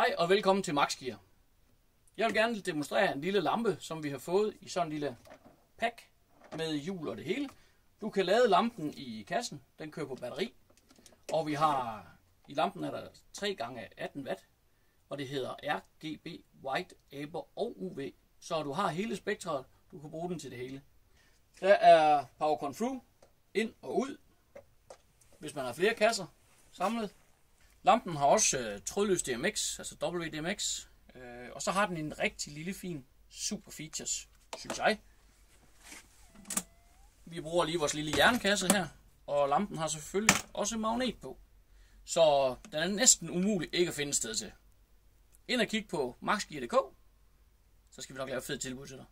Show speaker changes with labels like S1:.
S1: Hej og velkommen til Max Gear. Jeg vil gerne demonstrere en lille lampe, som vi har fået i sådan en lille pack med hjul og det hele. Du kan lade lampen i kassen, den kører på batteri. Og vi har, i lampen er der 3x18 watt, og det hedder RGB, White, Aber og UV. Så du har hele spektret, du kan bruge den til det hele. Der er Power Control ind og ud, hvis man har flere kasser samlet. Lampen har også trådløs DMX, altså WDMX, og så har den en rigtig lille fin super features, synes jeg. Vi bruger lige vores lille jernkasse her, og lampen har selvfølgelig også magnet på. Så den er næsten umulig ikke at finde sted til. Ind og kig på maxgear.dk, så skal vi nok lave et fedt tilbud til dig.